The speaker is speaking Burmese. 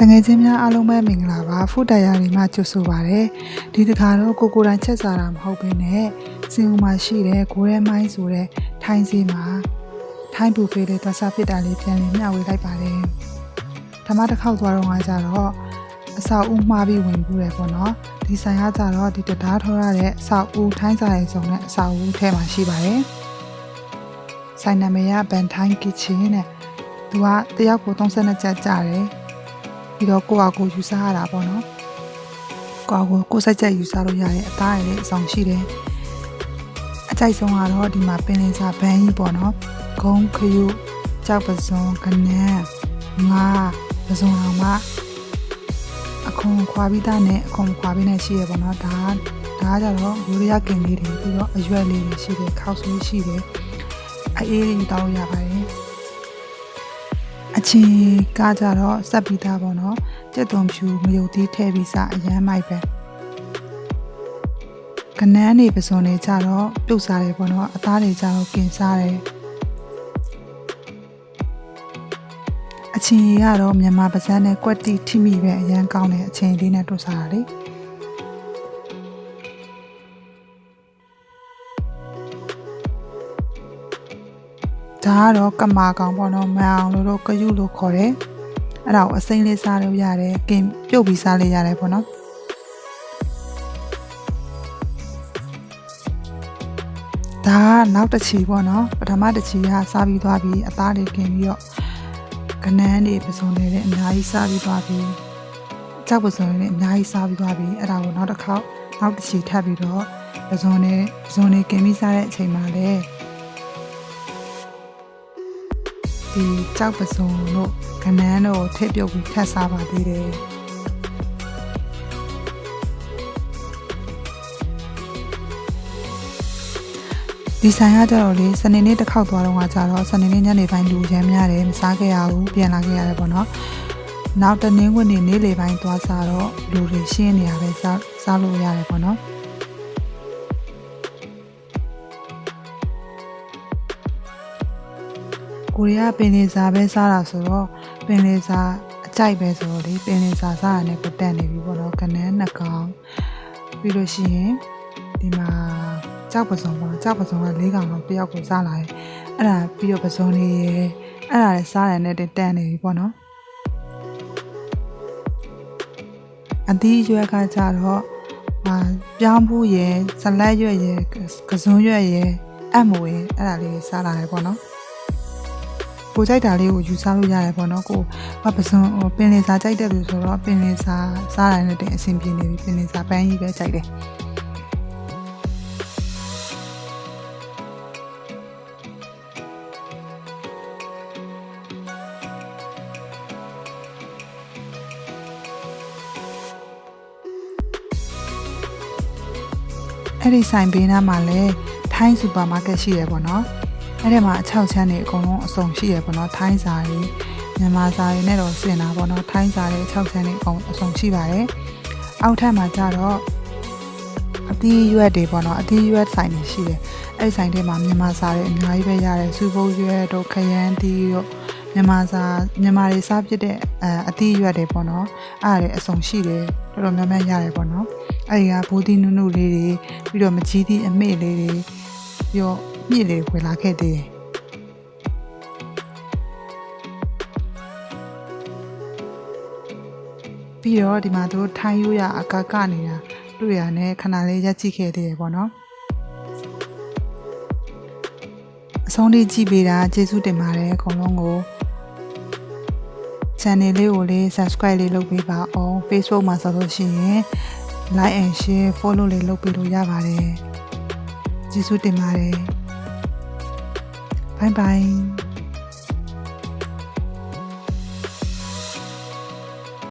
တငယ်ချင်းများအားလုံးပဲမင်္ဂလာပါဖူတိုင်ယာတွေမှာကြိုဆိုပါရစေဒီတစ်ခါတော့ကိုတိုင်းချက်စားတာမဟုတ်ဘဲနဲ့စင်ဦးမှာရှိတဲ့ဂိုးရဲမိုင်းဆိုတဲ့ထိုင်းစီမှာထိုင်းဘူဖေးလေးသွားစားဖြစ်တာလေးပြန်လည်မျှဝေလိုက်ပါတယ်ဓမ္မတစ်ခေါက်သွားတော့ငါကြတော့အဆောက်အဦမှားပြီးဝင်ပူးတယ်ပေါ့နော်ဒီဆိုင်ကကြတော့ဒီတရားထောရတဲ့အဆောက်အဦထိုင်းစားရေးစုံနဲ့အဆောက်အဦထဲမှာရှိပါတယ်ဆိုင်နာမည်ကဘန်ထိုင်းကစ်ချင်နဲ့သူကတယောက်ကို32ကျပ်ကြတယ်ပြီးတော့ကိုယူစားရတာပေါ့နော်ကိုစိုက်ချက်ယူစားလို့ရတဲ့အသားရည်အဆောင်ရှိတယ်အကြိုက်ဆုံးကတော့ဒီမှာပင်လယ်စာဘန်းကြီးပေါ့နော်ဂုံးခရုကြောက်ပစုံခနန်းငါပစုံတော်မှာအခုံခွာပြီးသားနဲ့အခုံခွာပြီးနဲ့ရှိရပေါ့နော်ဒါကြတော့ရိုးရကင်လေးတွေပြီးတော့အရွက်လေးတွေရှိတယ်ခောက်ဆွေးရှိတယ်အေးလေးတောင်းရပါတယ်အချင်းကကြတော့စက်ပြီးသားပေါ့နော်ကြက်သွန်ဖြူမယုတ်သီးထည့်ပြီးစားအရမ်းမိုက်ပဲကနန်းနေပစုံနေကြတော့ပြုတ်စားတယ်ပေါ့နော်အသားတွေကြတော့ကင်စားတယ်အချင်းကတော့မြန်မာပါဇက်နဲ့ကွက်တီထိမိပဲအရန်ကောင်းတယ်အချင်းလေးနဲ့တွတ်စားတာလေဒါကတော့ကမာကောင်ပေါ့နော်မအောင်လို့ကယူလို့ခေါ်တယ်အဲ့ဒါကိုအစိမ်းလေးစားလို့ရတယ်ကင်ပြုတ်ပြီးစားလို့ရတယ်ပေါ့နော်ဒါကနောက်တစ်ချီပေါ့နော်ပထမတစ်ချီကစားပြီးသွားပြီးအသားတွေကင်ပြီးတော့ကနန်းတွေပစုံတွေလည်းအများကြီးစားပြီးသွားပြီးကြောက်ပစုံတွေလည်းအများကြီးစားပြီးသွားပြီးအဲ့ဒါကိုနောက်တစ်ချီထပ်ပြီးတော့ပစုံတွေကင်ပြီးစားတဲ့အချိန်မှာလည်းဒီကြောက်ပစုံတို့ကနန်းတို့ထည့်ပြုတ်ပြီးထပ်စားပါသေးတယ်ဒီဆိုင်ကကြတော့လေစနေနေ့တစ်ခေါက်သွားတော့ကကြတော့စနေနေ့ညနေပိုင်းလူရမ်းများတယ်မစားခဲ့ရဘူးပြန်လာခဲ့ရတယ်ပေါ့နော်နောက်တနင်္ဂနွေနေ့လေပိုင်းသွားစားတော့လူတွေရှင်းနေရပဲစားလို့ရတယ်ပေါ့နော်ကိုရီးယားပင်လယ်စာပဲစားတာဆိုတော့ပင်လယ်စာအကြိုက်ပဲဆိုတော့လေပင်လယ်စာစားရတဲ့ကိုတက်နေပြီပေါ့နော်ကနန်းနှကောင်ပြီးလို့ရှိရင်ဒီမှာကြောက်ပစုံပေါ့ကြောက်ပစုံက၄ကောင်တော့တယောက်ကိုစားလာတယ်အဲ့ဒါပြီးတော့ပစုံနေရယ်အဲ့ဒါလည်းစားရတဲ့တက်နေပြီပေါ့နော်အသီးရွက်ကကြတော့ပြောင်းဖို့ရယ်ဇလက်ရွက်ရယ်ကစုံရွက်ရယ်အမွေအဲ့ဒါလေးစားလာတယ်ပေါ့နော်ကိုကြိုက်တာလေးကိုယူစားလို့ရတယ်ပေါ့နော်ကိုပစုံပင်လယ်စာကြိုက်တဲ့လူဆိုတော့ပင်လယ်စာစားရတဲ့အဆင်ပြေနေပြီပင်လယ်စာပန်းကြီးပဲကြိုက်တယ်အဲ့ဒီဆိုင်ဘေးနားမှာလည်းထိုင်းစူပါမားကတ်ရှိရပေါ့နော်အဲ့ဒီမှာအချောက်ချမ်းတွေအကုန်လုံးအစုံရှိရပေါ့နော်ထိုင်းစာတွေမြန်မာစာတွေနဲ့တော့ဆင်တာပေါ့နော်ထိုင်းစာတွေအချောက်ချမ်းတွေအကုန်အစုံရှိပါတယ်အောက်ထပ်မှာကျတော့အသီးရွက်တွေပေါ့နော်အသီးရွက်ဆိုင်တွေရှိတယ်အဲ့ဒီဆိုင်ထဲမှာမြန်မာစာတွေအများကြီးပဲရတယ်စူပုတ်ရွက်တို့ခရမ်းသီးတို့မြန်မာတွေစားဖြစ်တဲ့အသီးရွက်တွေပေါ့နော်အဲ့ဒါတွေအစုံရှိတယ်တော်တော်များများရတယ်ပေါ့နော်အဲ့ဒီကဘိုးသီးနုနုလေးတွေပြီးတော့မကြီးသီးအမေ့လေးတွေပြီးတော့မြစ်လေးဝင်လာခဲ့သေးတယ်ပြီးတော့ဒီမှာတို့ထိုင်းရိုးရအကာကနေတာတွေ့ရနဲ့ခဏလေးရက်ကြည့်ခဲ့သေးတယ်ပေါ့နော်အဆုံးထိကြည့်ပေးတာကျေးဇူးတင်ပါတယ်အကုန်လုံးကို channel လေးကိုလေး subscribe လေးလုပ်ပေးပါအောင် Facebook မှာဆိုလို့ရှိရင် like and share follow လေးလုပ်ပေးလို့ရပါတယ်ကျေးဇူးတင်ပါတယ်bye bye